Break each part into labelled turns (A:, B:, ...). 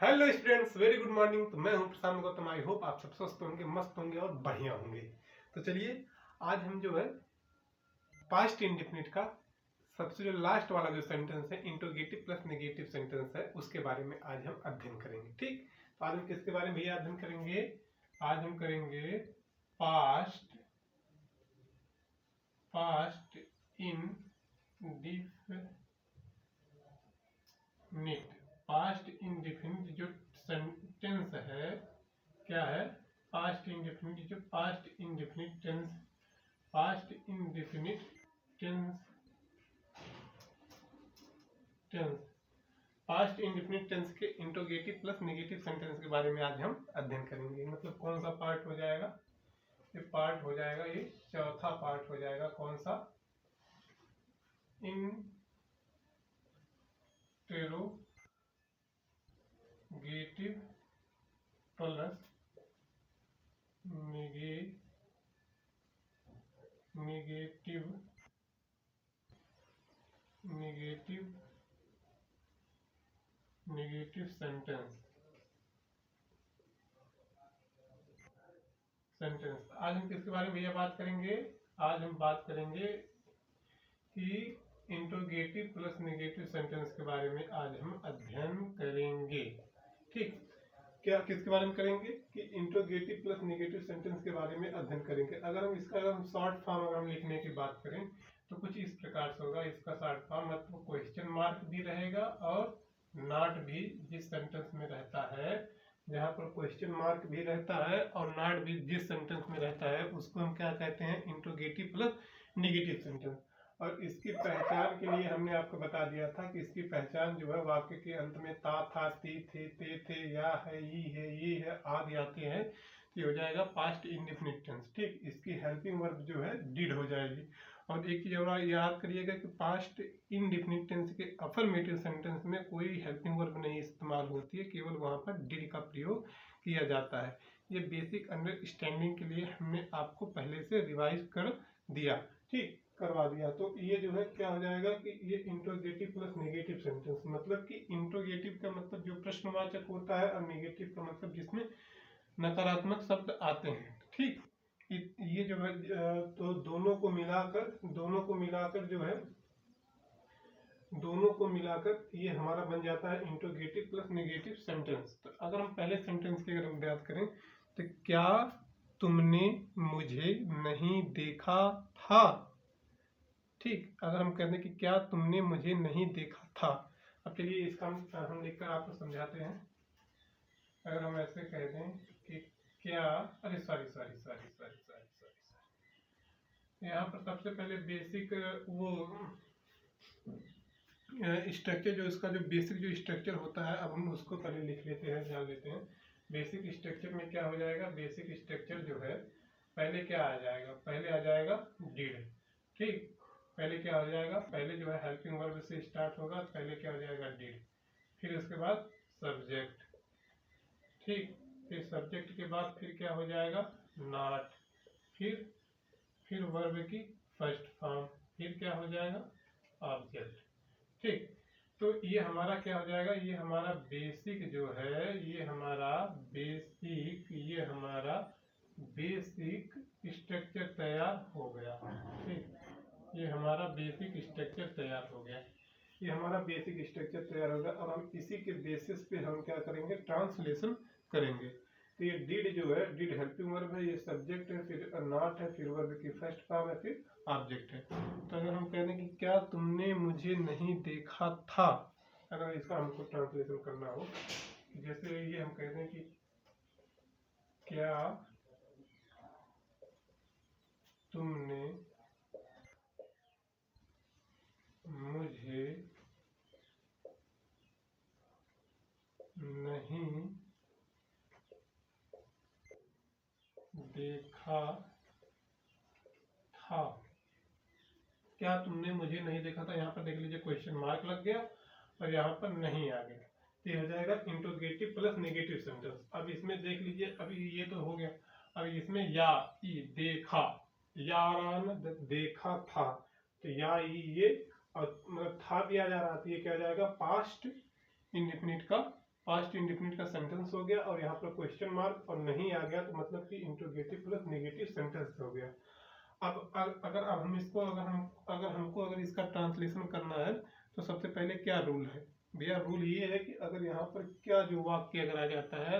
A: Hello students, very good morning. तो मैं हूं प्रशांत गौतम। आई होप आप सब स्वस्थ होंगे, मस्त होंगे और बढ़िया होंगे। तो चलिए, आज हम जो है पास्ट इंडेफिनिट का सबसे जो लास्ट वाला जो सेंटेंस है, इंट्रोगेटिव प्लस नेगेटिव सेंटेंस है, उसके बारे में आज हम अध्ययन करेंगे। ठीक, तो आज हम किसके बारे में भैया अध्ययन करेंगे? आज हम करेंगे पास्ट इंडेफिनिट। पास्ट इंडेफिनिट जो सेंटेंस है, क्या है? पास्ट इंडेफिनिट जो past indefinite tense past indefinite tense के इंट्रोगेटिव प्लस नेगेटिव सेंटेंस के बारे में आज हम अध्ययन करेंगे। मतलब कौन सा पार्ट हो जाएगा? ये पार्ट हो जाएगा, ये चौथा पार्ट हो जाएगा। कौन सा? Interrogative plus negative sentence. आज हम किसके बारे में भैया बात करेंगे? आज हम बात करेंगे कि इंट्रोगेटिव प्लस नेगेटिव सेंटेंस के बारे में आज हम अध्ययन करेंगे। ठीक, क्या किसके बारे में करेंगे? कि इंट्रोगेटिव प्लस नेगेटिव सेंटेंस के बारे में अध्ययन करेंगे। अगर हम इसका शॉर्ट फॉर्म अगर हम लिखने की बात करें तो कुछ इस प्रकार से होगा। इसका शॉर्ट फॉर्म मतलब क्वेश्चन मार्क भी रहेगा और नॉट भी। जिस सेंटेंस में रहता है, जहाँ पर क्वेश्चन मार्क भी रहता है और नॉट भी जिस सेंटेंस में रहता है, उसको हम क्या कहते हैं? Interrogative plus negative sentence. और इसकी पहचान के लिए हमने आपको बता दिया था कि इसकी पहचान जो है वाक्य के अंत में ता, था, ती, थे, ते, थे, या है, ई है, ये है, आदि आते हैं, तो ये हो जाएगा पास्ट इंडेफिनिट टेंस। ठीक, इसकी हेल्पिंग वर्ब जो है डिड हो जाएगी। और एक चीज और याद करिएगा कि पास्ट इंडेफिनिट टेंस के अफर्मेटिव सेंटेंस में कोई हेल्पिंग वर्ब नहीं इस्तेमाल होती है, केवल वहां पर डिड का प्रयोग किया जाता है। ये बेसिक अंडरस्टैंडिंग के लिए हमने आपको पहले से रिवाइज कर दिया। ठीक, करवा दिया। तो ये जो है क्या हो जाएगा कि ये इंट्रोगेटिव प्लस नेगेटिव सेंटेंस। मतलब कि इंट्रोगेटिव का मतलब जो प्रश्नवाचक होता है और नेगेटिव का मतलब जिसमें नकारात्मक शब्द आते हैं। ठीक, ये जो है तो दोनों को मिलाकर ये हमारा बन जाता है इंट्रोगेटिव प्लस नेगेटिव सेंटेंस। तो अगर हम पहले सेंटेंस की अगर हम बात करें तो क्या तुमने मुझे नहीं देखा था? ठीक, अगर हम कहते हैं कि क्या तुमने मुझे नहीं देखा था। अब चलिए इसका हम लिखकर आपको समझाते हैं। अगर हम ऐसे कह दें कि क्या, अरे sorry sorry sorry sorry sorry sorry, यहाँ पर सबसे पहले बेसिक वो स्ट्रक्चर जो इसका जो बेसिक जो स्ट्रक्चर होता है, अब हम उसको पहले लिख लेते हैं, जान लेते हैं। बेसिक स्ट्रक्चर में क्या हो जाएगा? बेसिक स्ट्रक्चर जो है पहले क्या आ जाएगा? पहले आ जाएगा डिड। ठीक, पहले क्या हो जाएगा? पहले जो है हेल्पिंग वर्ब से स्टार्ट होगा, पहले क्या हो जाएगा? डिड। फिर उसके बाद सब्जेक्ट। ठीक, फिर सब्जेक्ट के बाद फिर क्या हो जाएगा? नॉट। फिर वर्ब की फर्स्ट फॉर्म। फिर क्या हो जाएगा? ऑब्जेक्ट। ठीक, तो ये हमारा क्या हो जाएगा? ये हमारा बेसिक जो है, ये हमारा बेसिक स्ट्रक्चर तैयार हो गया। ठीक, ये हमारा बेसिक स्ट्रक्चर तैयार हो गया। ये हमारा बेसिक स्ट्रक्चर तैयार होगा। अब हम इसी के बेसिस पे हम क्या करेंगे? ट्रांसलेशन करेंगे। तो ये डिड जो है, डिड हेल्पिंग वर्ब है, ये सब्जेक्ट है, फिर नॉट है, फिर वर्ब की फर्स्ट फॉर्म है, फिर ऑब्जेक्ट है। तो अगर हम कहते हैं कि क्या तुमने मुझे नहीं देखा था, अगर इसका हमको ट्रांसलेशन करना हो, जैसे ये हम कहते हैं कि क्या तुमने मुझे नहीं देखा था। क्या तुमने मुझे नहीं देखा था, यहाँ पर देख लीजिए क्वेश्चन मार्क लग गया और यहाँ पर नहीं आ गया, तो ये हो जाएगा इंट्रोगेटिव प्लस नेगेटिव सेंटेंस। अब इसमें देख लीजिए, अभी ये तो हो गया। अब इसमें या ई देखा, यारान देखा था, तो या ई ये और मतलब था भी आ जा रहा, तो ये क्या हो जाएगा? पास्ट इंडेफिनिट का पास्ट इंडेफिनिट का सेंटेंस हो गया, और यहाँ पर क्वेश्चन मार्क और नहीं आ गया तो मतलब कि इंट्रोगेटिव प्लस नेगेटिव सेंटेंस हो गया। अब अगर हम इसको अगर इसका ट्रांसलेशन करना है तो सबसे पहले क्या रूल है भैया? रूल ये है कि अगर यहाँ पर क्या जो वाक्य अगर आ जाता है,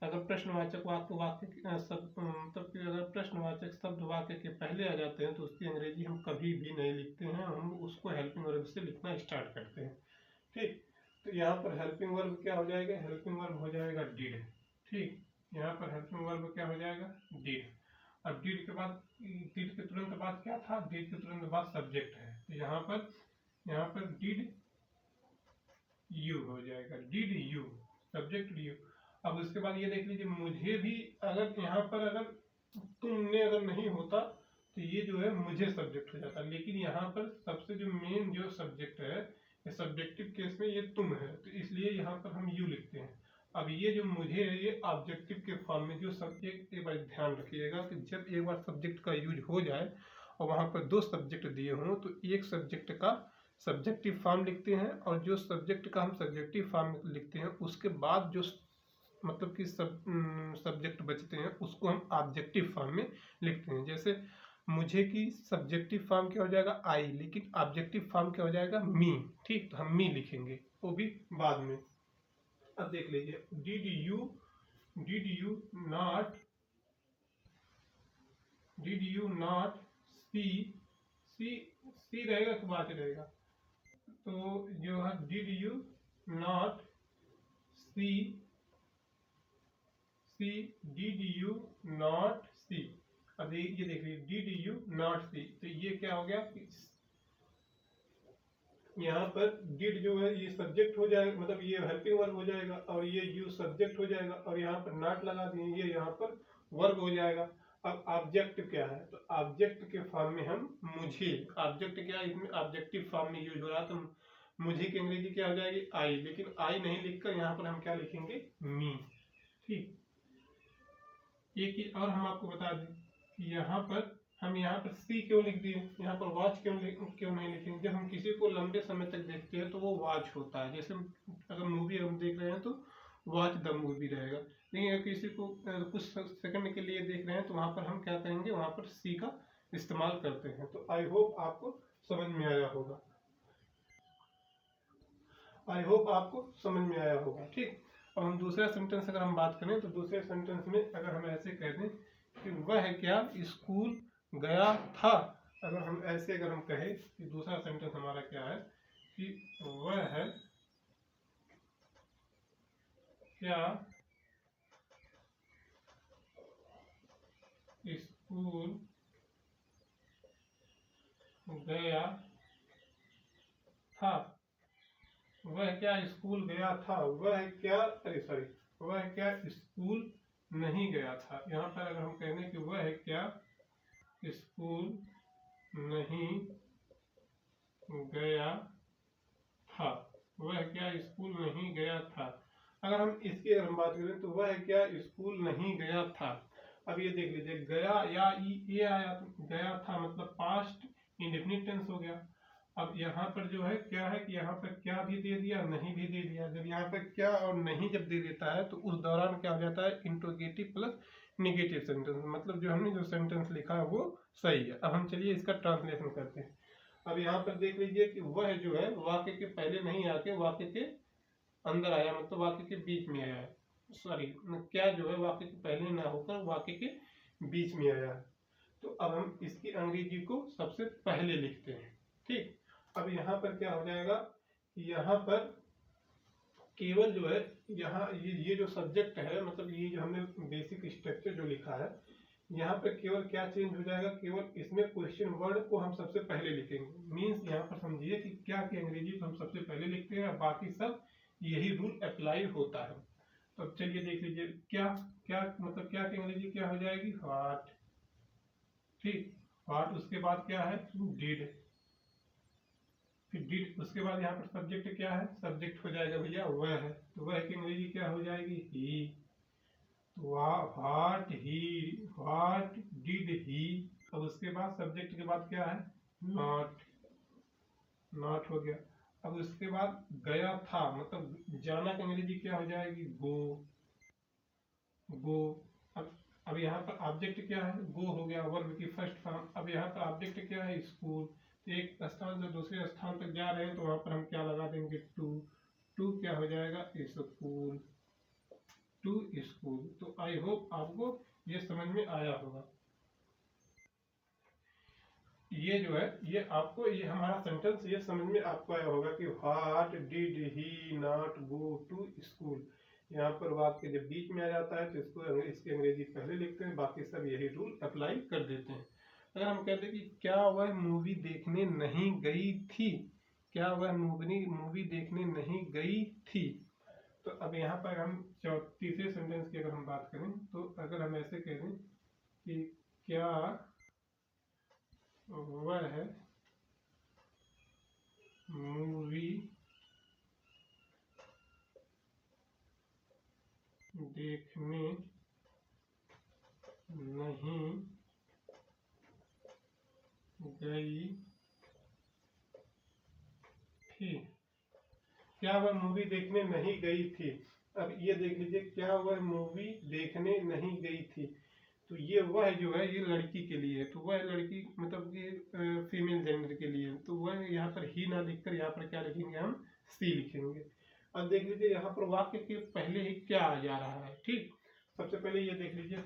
A: अगर प्रश्नवाचक मतलब कि अगर प्रश्नवाचक शब्द वाक्य के पहले आ जाते हैं तो उसकी अंग्रेजी हम कभी भी नहीं लिखते हैं, हम उसको हेल्पिंग वर्ब से लिखना स्टार्ट करते हैं। ठीक, तो यहाँ पर हेल्पिंग वर्ब क्या हो जाएगा? हेल्पिंग वर्ब हो जाएगा डिड। ठीक, यहाँ पर हेल्पिंग वर्ब क्या हो जाएगा? डिड। अब डिड के बाद, डिड के तुरंत बाद क्या था? डिड के तुरंत बाद सब्जेक्ट है, तो यहाँ पर डिड यू हो जाएगा, डिड यू, सब्जेक्ट यू। अब उसके बाद ये देख लीजिए, मुझे भी अगर यहाँ पर अगर तुमने अगर नहीं होता तो ये जो है मुझे सब्जेक्ट हो जाता, लेकिन यहाँ पर सबसे जो मेन जो सब्जेक्ट है, ये सब्जेक्टिव केस में ये तुम है, तो इसलिए यहाँ पर हम यू लिखते हैं। अब ये जो मुझे है ये ऑब्जेक्टिव के फॉर्म में, जो सब्जेक्ट, एक बार ध्यान रखिएगा कि जब एक बार सब्जेक्ट का यूज हो जाए और वहाँ पर दो सब्जेक्ट दिए हों तो एक सब्जेक्ट का सब्जेक्टिव फॉर्म लिखते हैं, और जो सब्जेक्ट का हम सब्जेक्टिव फॉर्म लिखते हैं उसके बाद जो मतलब कि सब्जेक्ट बचते हैं उसको हम ऑब्जेक्टिव फॉर्म में लिखते हैं। जैसे मुझे की सब्जेक्टिव फॉर्म क्या हो जाएगा? आई, लेकिन ऑब्जेक्टिव फॉर्म क्या हो जाएगा? मी। ठीक, तो हम मी लिखेंगे, वो भी बाद में। अब देख लीजिए, डिड यू नॉट सी रहेगा कि वाच रहेगा? तो जो है did you not see, did you not see. अब ये देख लीजिए, डिड यू नॉट सी, तो ये क्या हो गया? यहाँ पर डिड जो है ये सब्जेक्ट हो जाएगा, मतलब ये हेल्पिंग वर्ब हो जाएगा, और ये यू सब्जेक्ट हो जाएगा, और यहाँ पर नॉट लगा दिए, ये यहाँ पर वर्ब हो जाएगा। अब ऑब्जेक्ट क्या है? तो ऑब्जेक्ट के फॉर्म में हम मुझे, ऑब्जेक्ट क्या है? इसमें ऑब्जेक्टिव फॉर्म में यूज हो रहा है, तो मुझे की अंग्रेजी क्या हो जाएगी? आई, लेकिन आई नहीं लिखकर यहाँ पर हम क्या लिखेंगे? मी। ठीक, एक चीज और हम आपको बता दें कि यहाँ पर सी क्यों लिख दिए, यहाँ पर वॉच क्यों नहीं लिखेंगे? जब हम किसी को लंबे समय तक देखते हैं तो वो वॉच होता है। जैसे अगर मूवी हम देख रहे हैं तो वॉच द मूवी रहेगा, लेकिन अगर किसी को कुछ सेकंड के लिए देख रहे हैं तो वहाँ पर हम क्या करेंगे? वहाँ पर सी का इस्तेमाल करते हैं। तो आई होप आपको समझ में आया होगा, ठीक। अब हम दूसरा सेंटेंस अगर हम बात करें तो दूसरे सेंटेंस में अगर हम ऐसे कह दें कि वह क्या स्कूल गया था, अगर हम ऐसे अगर हम कहें कि दूसरा सेंटेंस हमारा क्या है कि वह क्या स्कूल गया था, वह क्या स्कूल गया था, वह क्या स्कूल नहीं गया था। यहाँ पर अगर हम कहें कि वह क्या स्कूल नहीं गया था, वह क्या स्कूल नहीं गया था। अगर हम इसकी अगर हम बात करें तो वह क्या स्कूल नहीं गया था। अब ये देख लीजिए, गया या ये आया, तो गया था मतलब पास्ट इंडेफिनिट टेंस हो गया। अब यहाँ पर जो है क्या है कि यहाँ पर क्या भी दे दिया, नहीं भी दे दिया। जब यहाँ पर क्या और नहीं जब दे देता है तो उस दौरान क्या हो जाता है? इंट्रोगेटिव प्लस निगेटिव सेंटेंस, मतलब जो हमने जो सेंटेंस लिखा है वो सही है। अब हम चलिए इसका ट्रांसलेशन करते हैं। अब यहाँ पर देख लीजिए कि वह जो है वाक्य के पहले नहीं आके वाक्य के अंदर आया, मतलब वाक्य के बीच में आया है। सॉरी, क्या जो है वाक्य के पहले ना होकर वाक्य के बीच में आया है। तो अब हम इसकी अंग्रेजी को सबसे पहले लिखते हैं। ठीक, अब यहाँ पर क्या हो जाएगा? यहाँ पर केवल जो है यहाँ ये जो सब्जेक्ट है, मतलब ये जो हमने बेसिक स्ट्रक्चर जो लिखा है, यहाँ पर केवल क्या चेंज हो जाएगा? केवल इसमें क्वेश्चन वर्ड को हम सबसे पहले लिखेंगे। मीन्स यहाँ पर समझिए कि क्या की अंग्रेजी को हम सबसे पहले लिखते हैं, बाकी सब यही रूल अप्लाई होता है। तो चलिए देख लीजिए, क्या मतलब क्या की अंग्रेजी क्या हो जाएगी? व्हाट। ठीक, व्हाट, उसके बाद क्या है? डिड, फिर डिड, उसके बाद यहाँ पर सब्जेक्ट क्या है? सब्जेक्ट हो जाएगा भैया वह है, तो वह की अंग्रेजी क्या हो जाएगी? ही। What did he. अब उसके बाद सब्जेक्ट के बाद क्या है? नॉट हो गया। अब उसके बाद गया था, मतलब जाना की अंग्रेजी क्या हो जाएगी, गो, गो। अब यहाँ पर ऑब्जेक्ट क्या है, गो हो गया वर्ब की फर्स्ट फॉर्म। अब यहाँ पर ऑब्जेक्ट क्या है, स्कूल। तो एक स्थान से दूसरे स्थान तक जा रहे हैं तो वहां पर हम क्या लगा देंगे, टू। टू क्या हो जाएगा, स्कूल, टू स्कूल। तो आई होप आपको ये समझ में आया होगा। ये जो है ये आपको, ये हमारा सेंटेंस ये समझ में आपको आया होगा कि what did he not go to school. यहाँ पर वाक्य जब बीच में आ जाता है तो इसकी अंग्रेजी पहले लिखते हैं, बाकी सब यही रूल अप्लाई कर देते हैं। अगर हम कहते हैं कि क्या वह मूवी देखने नहीं गई थी, क्या वह मूवी देखने नहीं गई थी, तो अब यहाँ पर हम तीसरे सेंटेंस की अगर हम बात करें तो अगर हम ऐसे कह दें कि क्या वह मूवी देखने नहीं गई थी, क्या वह मूवी देखने नहीं गई थी। अब ये देख लीजिए, क्या वह मूवी देखने नहीं गई थी, तो ये वह जो है ये लड़की के लिए है, तो वह लड़की मतलब ये फीमेल जेंडर के लिए, तो वह यहाँ पर ही ना लिखकर यहाँ पर क्या लिखेंगे, हम सी लिखेंगे। अब देख लीजिए यहाँ पर वाक्य के पहले ही क्या आ जा रहा है, ठीक। सबसे पहले ये देख लीजिए,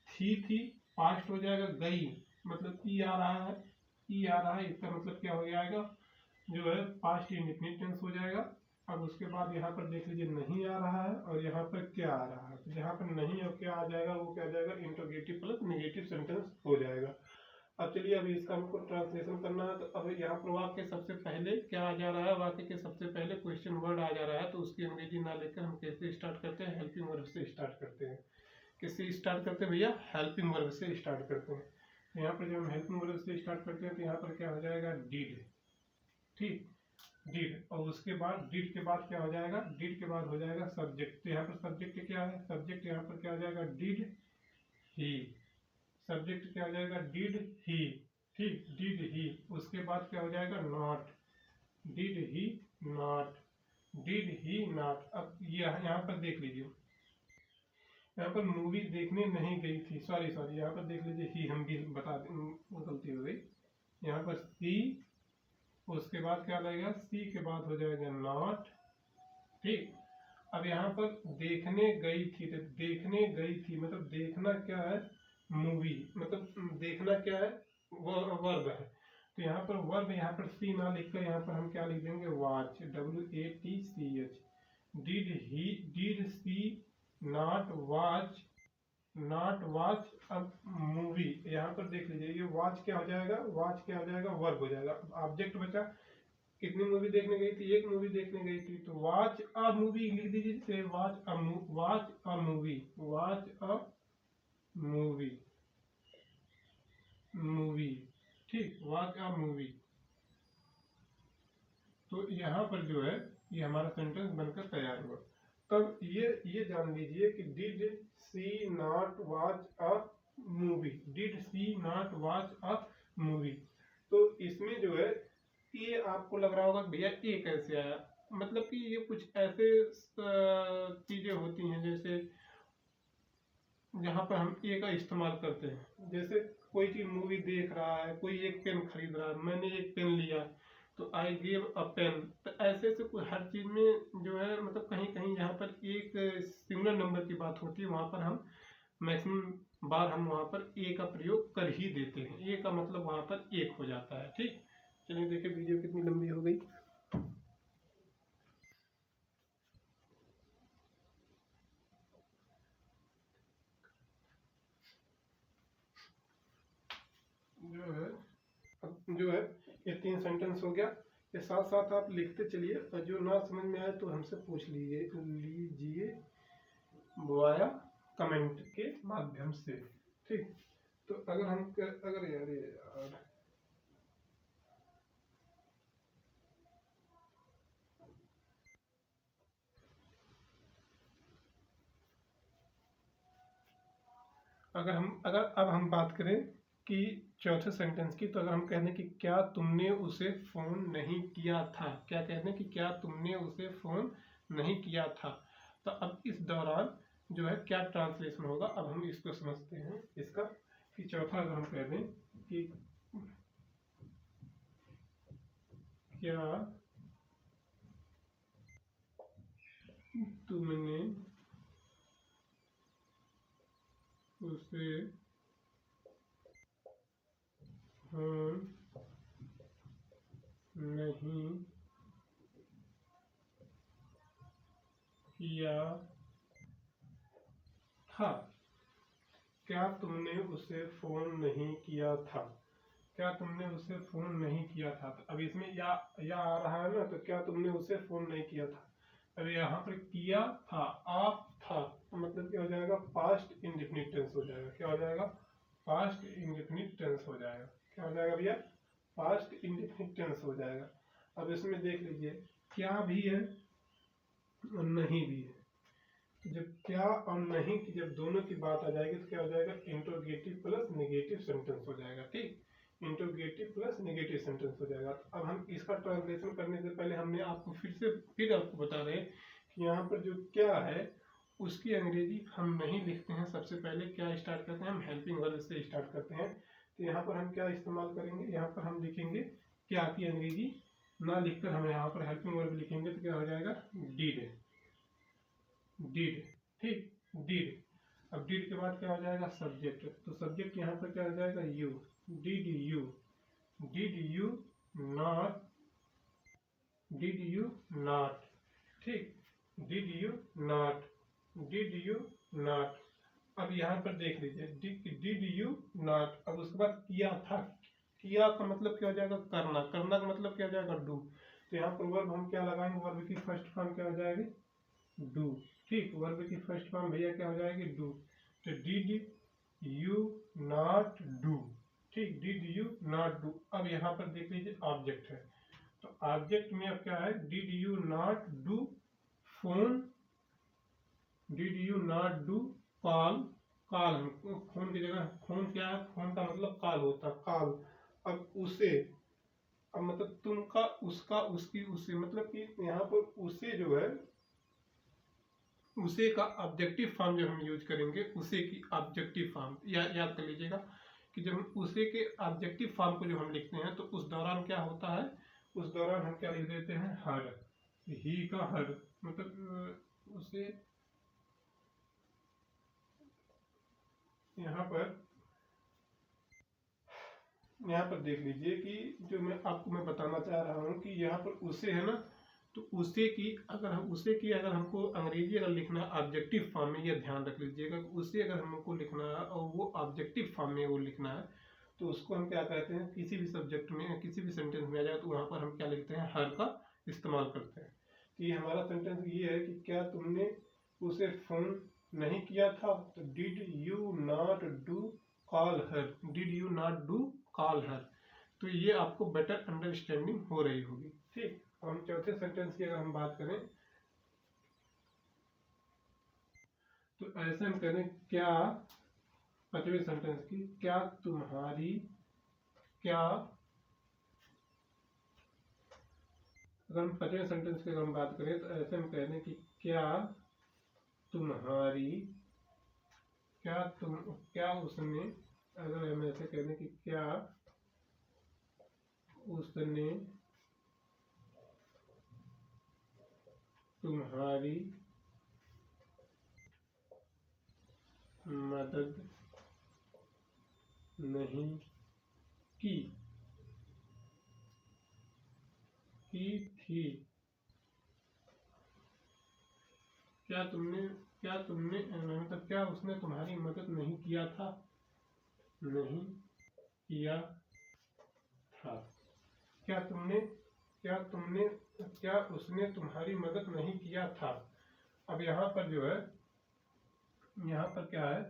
A: थी पास्ट हो जाएगा, गई मतलब ई आ रहा है, ई आ रहा है, इसका मतलब क्या हो जाएगा, जो है पास्ट इंडेफिनिट टेंस हो जाएगा। अब उसके बाद यहाँ पर देख लीजिए नहीं आ रहा है और यहाँ पर क्या आ रहा है, तो यहाँ पर नहीं और क्या आ जाएगा, वो क्या आ जाएगा, इंट्रोगेटिव प्लस नेगेटिव सेंटेंस हो जाएगा। अब चलिए अभी इसका हमको ट्रांसलेशन करना है, तो अब यहाँ पर वाक्य सबसे पहले क्या आ जा रहा है, वाक्य के सबसे पहले क्वेश्चन वर्ड आ जा रहा है, तो उसकी अंग्रेजी ना लेकर हम कैसे स्टार्ट करते हैं, हेल्पिंग वर्ब से स्टार्ट करते हैं। किससे स्टार्ट करते हैं भैया, हेल्पिंग वर्ब से स्टार्ट करते हैं। तो यहाँ पर जब हम हेल्पिंग वर्ब से स्टार्ट करते हैं तो यहाँ पर क्या हो जाएगा, डिड, ठीक, डिड। और उसके बाद डिड के बाद क्या हो जाएगा, डिड के बाद हो जाएगा सब्जेक्ट। तो यहाँ पर सब्जेक्ट क्या है, सब्जेक्ट यहाँ पर क्या हो जाएगा, डिड ही, सब्जेक्ट क्या हो जाएगा, डिड ही, ठीक, डिड ही। उसके बाद क्या हो जाएगा, not, did he not, did he not. अब ये यहाँ पर देख लीजिए, यहाँ पर मूवी देखने नहीं गई थी, सॉरी यहाँ पर देख लीजिए ही, हम भी बता दें, गलती हो गई। यहाँ पर सी, उसके बाद क्या लगेगा, सी के बाद हो जाएगा नॉट, ठीक। अब यहाँ पर देखने गई थी, तो देखने गई थी मतलब देखना क्या है, मूवी, मतलब देखना क्या है, वर्ब है। तो यहाँ पर वर्ब, यहाँ पर सी ना लिखकर यहाँ पर हम क्या लिख देंगे, watch, WATCH। Did she not watch, not watch अब मूवी। यहाँ पर देख लीजिए, ये वॉच क्या हो जाएगा, वॉच क्या हो जाएगा, वर्ब हो जाएगा। ऑब्जेक्ट बचा, कितनी मूवी देखने गई थी, एक मूवी देखने गई थी, तो वॉच अ मूवी लिख दीजिए, जैसे watch a movie, watch a movie, movie, ठीक, वॉच अ मूवी। तो यहाँ पर जो है ये हमारा सेंटेंस बनकर तैयार हुआ। तब ये जान लीजिए कि did she not watch a movie, did she not watch a movie. तो इसमें जो है ये आपको लग रहा होगा भैया ये कैसे आया, मतलब कि ये कुछ ऐसे चीजें होती हैं जैसे जहाँ पर हम ए का इस्तेमाल करते हैं। जैसे कोई चीज मूवी देख रहा है, कोई एक पेन खरीद रहा है, मैंने एक पेन लिया तो आई गिव अ पेन। तो ऐसे ऐसे कोई हर चीज में जो है मतलब कहीं कहीं जहाँ पर एक सिंगुलर नंबर की बात होती है वहां पर हम मैक्सिमम बार हम वहां पर ए का प्रयोग कर ही देते हैं, ए का मतलब वहां पर एक हो जाता है, ठीक। चलिए देखिए वीडियो कितनी लंबी हो गई। जो है ये 3 सेंटेंस हो गया। ये साथ साथ आप लिखते चलिए और जो ना समझ में आए तो हमसे पूछ लीजिए वाया कमेंट के माध्यम से, ठीक। तो अगर हम अगर यार अगर अब हम बात करें कि चौथे सेंटेंस की, तो अगर हम कहने कि क्या तुमने उसे फोन नहीं किया था, क्या कहने कि क्या तुमने उसे फोन नहीं किया था, तो अब इस दौरान जो है क्या ट्रांसलेशन होगा, अब हम इसको समझते हैं इसका। कि चौथा अगर हम कह दें कि क्या तुमने उसे फोन नहीं किया था, क्या तुमने उसे फोन नहीं किया था, क्या तुमने उसे फोन नहीं किया था। तो अब इसमें या आ रहा है ना, तो क्या तुमने उसे फोन नहीं किया था। अब यहाँ पर किया था, आप था, तो मतलब क्या हो जाएगा, पास्ट इंडेफिनिट टेंस हो जाएगा। क्या हो जाएगा, पास्ट इंडेफिनिट टेंस हो जाएगा। क्या हो जाएगा भैया, पास्ट इंडेफिनिट टेंस हो जाएगा। अब इसमें देख लीजिए, क्या भी है और नहीं भी है। जब क्या और नहीं की जब दोनों की बात आ जाएगी तो क्या हो जाएगा, इंट्रोगेटिव प्लस नेगेटिव सेंटेंस हो जाएगा। ठीक, इंट्रोगेटिव प्लस नेगेटिव सेंटेंस हो जाएगा। तो अब हम इसका ट्रांसलेशन करने से पहले हमने आपको फिर आपको बता रहे कि यहाँ पर जो क्या है उसकी अंग्रेजी हम नहीं लिखते हैं। सबसे पहले क्या स्टार्ट करते हैं, हम हेल्पिंग वर्ब से स्टार्ट करते हैं। तो यहाँ पर हम क्या इस्तेमाल करेंगे, यहाँ पर हम लिखेंगे क्या की अंग्रेजी ना लिखकर हम यहाँ पर हेल्पिंग वर्ब लिखेंगे, तो क्या हो जाएगा, डिड, डिड। ठीक, डिड। अब डिड के बाद क्या हो जाएगा, सब्जेक्ट। तो सब्जेक्ट यहाँ पर क्या हो जाएगा, you, did you, did you not, did you not. ठीक, did you not, did you not. अब यहाँ पर देख लीजिए, डिड यू नॉट। अब उसके बाद किया था, किया का मतलब क्या हो जाएगा, करना, करना का मतलब क्या हो जाएगा, डू। तो यहाँ पर वर्ब हम क्या लगाएंगे, वर्ब की फर्स्ट फॉर्म क्या हो जाएगी, डू। ठीक, वर्ब की फर्स्ट फॉर्म भैया क्या हो जाएगी, डू। तो डिड यू नॉट डू। ठीक, डिड यू नॉट डू। अब यहाँ पर देख लीजिए ऑब्जेक्ट है, तो ऑब्जेक्ट में अब क्या है, did you not do phone, did you not do call, call हम फोन की जगह, फोन क्या है, फोन का मतलब कॉल होता है, कॉल। अब उसे, अब मतलब तुम का, उसका, उसकी, उसे, मतलब कि यहाँ पर उसे जो है, उसे का ऑब्जेक्टिव फॉर्म जब हम यूज करेंगे, उसे की ऑब्जेक्टिव फॉर्म याद कर लीजिएगा कि जब हम उसे के ऑब्जेक्टिव फॉर्म को जब हम लिखते हैं तो उस दौरान क्या होता है, उस दौरान हम क्या लिख देते हैं, हर, ही का हर, मतलब उसे यहाँ पर देख लीजिए कि जो मैं बताना चाह रहा हूँ कि यहाँ पर उसे है ना, तो उसे की अगर हमको अंग्रेजी अगर लिखना है ऑब्जेक्टिव फॉर्म में, यह ध्यान रख लीजिएगा, उसे अगर हमको लिखना है और वो ऑब्जेक्टिव फॉर्म में वो लिखना है, तो उसको हम क्या कहते हैं, किसी भी सब्जेक्ट में किसी भी सेंटेंस में आ जाए तो वहाँ पर हम क्या लिखते हैं, हर का इस्तेमाल करते हैं। कि हमारा सेंटेंस ये है कि क्या तुमने उसे फोन नहीं किया था, तो did you not do call her, did you not do call her. तो ये आपको बेटर अंडरस्टैंडिंग हो रही होगी। ठीक, हम चौथे सेंटेंस की अगर हम बात करें तो ऐसे हम करें, क्या, पांचवें सेंटेंस की, क्या तुम्हारी, क्या, अगर हम पांचवें सेंटेंस की अगर हम बात करें तो ऐसे हम कह दें कि क्या तुम्हारी, क्या उसने, अगर हम ऐसे कह दें कि क्या उसने तुम्हारी मदद नहीं की थी, क्या तुमने मतलब क्या उसने तुम्हारी मदद नहीं किया था, नहीं किया था। क्या तुमने, क्या तुमने, क्या उसने तुम्हारी मदद नहीं किया था। अब यहाँ पर जो है, यहाँ पर क्या है,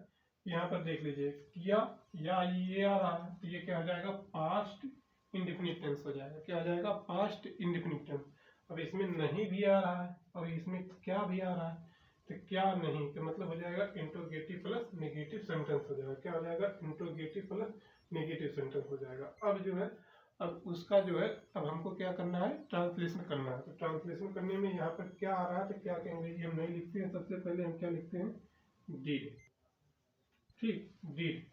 A: यहाँ पर देख लीजिए, किया या ये आ रहा है, तो ये क्या हो जाएगा, पास्ट इंडेफिनिट टेंस हो जाएगा। क्या हो जाएगा, पास्ट इंडेफिनिट टेंस। अब इसमें नहीं भी आ रहा है और इसमें क्या भी आ रहा है, तो क्या नहीं, तो मतलब हो जाएगा इंट्रोगेटिव प्लस नेगेटिव सेंटेंस हो जाएगा। क्या हो जाएगा? इंट्रोगेटिव प्लस नेगेटिव सेंटेंस हो जाएगा। अब जो है, अब उसका जो है, अब हमको क्या करना है? ट्रांसलेशन करना है। तो ट्रांसलेशन करने में यहाँ पर क्या आ रहा है, तो क्या कहेंगे, हम नहीं लिखते हैं। सबसे पहले हम क्या लिखते हैं? डीड। ठीक, डीड।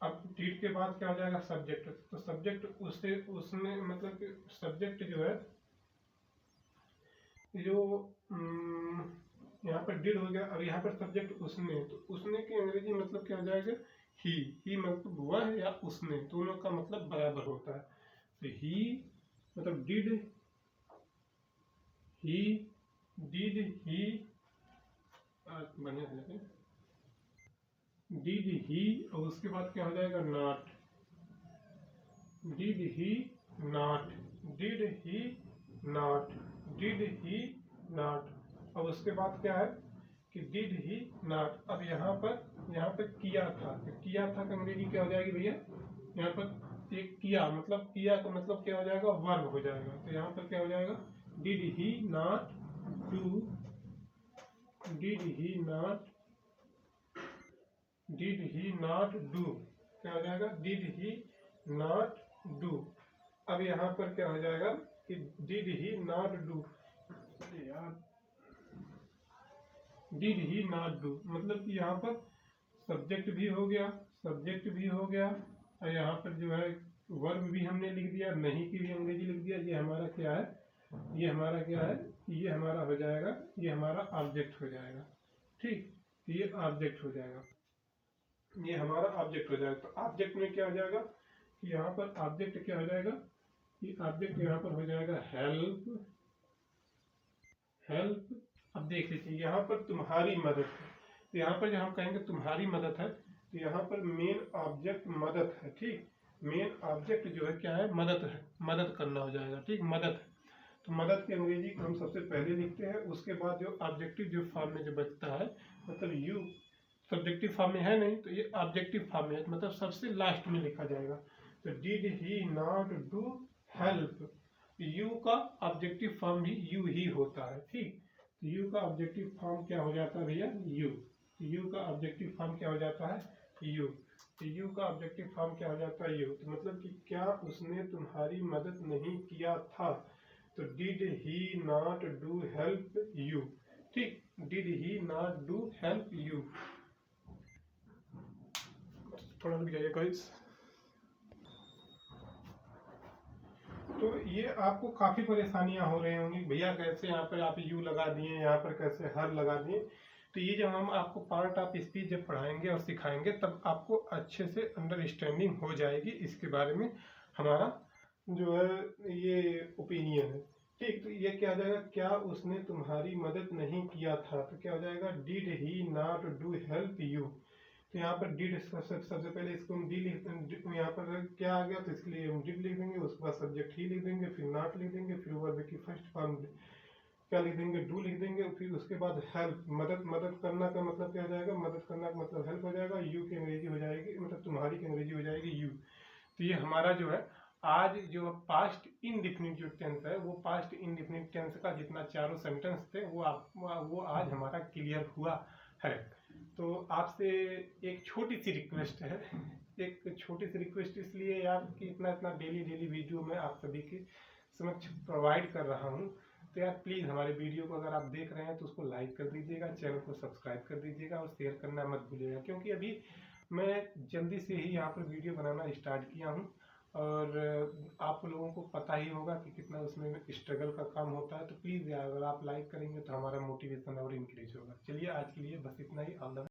A: अब डीड के बाद क्या हो जाएगा? सब्जेक्ट। तो सब्जेक्ट उससे उसमें मतलब कि सब्जेक्ट जो है, जो यहाँ पर डिड हो गया। अब यहाँ पर सब्जेक्ट उसने, तो उसने की अंग्रेजी मतलब क्या हो जाएगा? ही मतलब वह या उसने, दोनों का मतलब बराबर होता है। तो ही मतलब डिड, ही, डिड, ही, बढ़िया है, डिड ही, और उसके बाद क्या हो जाएगा? Not. Did he not, did he not, did he not. अब उसके बाद क्या है कि डिड ही नॉट। अब यहाँ पर किया था, तो किया था का अंग्रेजी क्या हो जाएगी भैया? यहाँ पर एक किया, मतलब किया का मतलब क्या हो जाएगा? वर्ब हो जाएगा। तो यहाँ पर क्या हो जाएगा? Did he not do, did he not, did he not do, क्या हो जाएगा? Did he not do. अब यहाँ पर क्या हो जाएगा कि did he not do, did he not do, मतलब कि यहाँ पर सब्जेक्ट भी हो गया, सब्जेक्ट भी हो गया, और यहाँ पर जो है वर्ब भी हमने लिख दिया, नहीं की भी अंग्रेजी लिख दिया। ये हमारा क्या है? ये हमारा क्या है? ये हमारा हो जाएगा, ये हमारा ऑब्जेक्ट हो जाएगा। ठीक, ये ऑब्जेक्ट हो जाएगा, ये हमारा ऑब्जेक्ट हो जाएगा। तो ऑब्जेक्ट में क्या हो जाएगा कि यहाँ पर ऑब्जेक्ट क्या हो जाएगा कि ऑब्जेक्ट यहाँ पर हो जाएगा हेल्प, हेल्प। अब देख लीजिए यहाँ पर तुम्हारी मदद है, तो यहाँ पर जब हम कहेंगे तुम्हारी मदद है, तो यहाँ पर मेन ऑब्जेक्ट मदद है। ठीक, मेन ऑब्जेक्ट जो है क्या है? मदद है, मदद करना हो जाएगा। ठीक, मदद है। तो मदद की अंग्रेजी को हम सबसे पहले लिखते हैं, उसके बाद जो ऑब्जेक्टिव जो फॉर्म में जो बचता है, मतलब यू सब्जेक्टिव फॉर्म में है नहीं, तो ये ऑब्जेक्टिव फॉर्म में है, मतलब सबसे लास्ट में लिखा जाएगा। तो did he not do help, you का ऑब्जेक्टिव फॉर्म भी यू ही होता है। ठीक, तो यू का ऑब्जेक्टिव फॉर्म क्या हो जाता है भैया? यू। यू का ऑब्जेक्टिव फॉर्म क्या हो जाता है? यू। तो यू का ऑब्जेक्टिव फॉर्म क्या हो जाता है? यू। तो मतलब कि क्या उसने तुम्हारी मदद नहीं किया था? तो did he not do help you. ठीक, did he not do help you. थोड़ा रुक जाइए गाइस। तो ये आपको काफी परेशानियां हो रही होंगी भैया, कैसे यहाँ पर आप यू लगा दिए, यहाँ पर कैसे हर लगा दिए। तो ये जब हम आपको पार्ट ऑफ स्पीच जब पढ़ाएंगे और सिखाएंगे, तब आपको अच्छे से अंडरस्टैंडिंग हो जाएगी इसके बारे में। हमारा जो है ये ओपिनियन है। ठीक, तो ये क्या हो जाएगा? क्या उसने तुम्हारी मदद नहीं किया था, तो क्या हो जाएगा? Did he not do help you. तो यहाँ पर डिड सबसे पहले इसको हम डी लिख, यहाँ पर क्या आ गया, तो इसके लिए हम डिड लिख देंगे, उसके बाद सब्जेक्ट ही लिख देंगे, फिर नॉट लिख देंगे, फिर वर्ब की फर्स्ट फॉर्म क्या लिख देंगे? डू लिख देंगे, फिर उसके बाद हेल्प, मदद। मदद करना का मतलब क्या हो जाएगा? मदद करना का मतलब हेल्प हो जाएगा। यू की अंग्रेजी हो जाएगी, मतलब तुम्हारी की अंग्रेजी हो जाएगी यू। तो ये हमारा जो है आज जो पास्ट इनडिफिनिट जो टेंस है, वो पास्ट इनडिफिनिट टेंस का जितना चारों सेंटेंस थे वो आज हमारा क्लियर हुआ है। तो आपसे एक छोटी सी रिक्वेस्ट है, एक छोटी सी रिक्वेस्ट इसलिए यार कि इतना डेली वीडियो मैं आप सभी के समक्ष प्रोवाइड कर रहा हूँ। तो यार प्लीज़ हमारे वीडियो को अगर आप देख रहे हैं तो उसको लाइक कर दीजिएगा, चैनल को सब्सक्राइब कर दीजिएगा और शेयर करना मत भूलिएगा, क्योंकि अभी मैं जल्दी से ही यहाँ पर वीडियो बनाना स्टार्ट किया हूँ, और आप लोगों को पता ही होगा कि कितना उसमें स्ट्रगल का काम होता है। तो प्लीज़ यार अगर आप लाइक करेंगे तो हमारा मोटिवेशन और इंक्रीज होगा। चलिए आज के लिए बस इतना ही। All the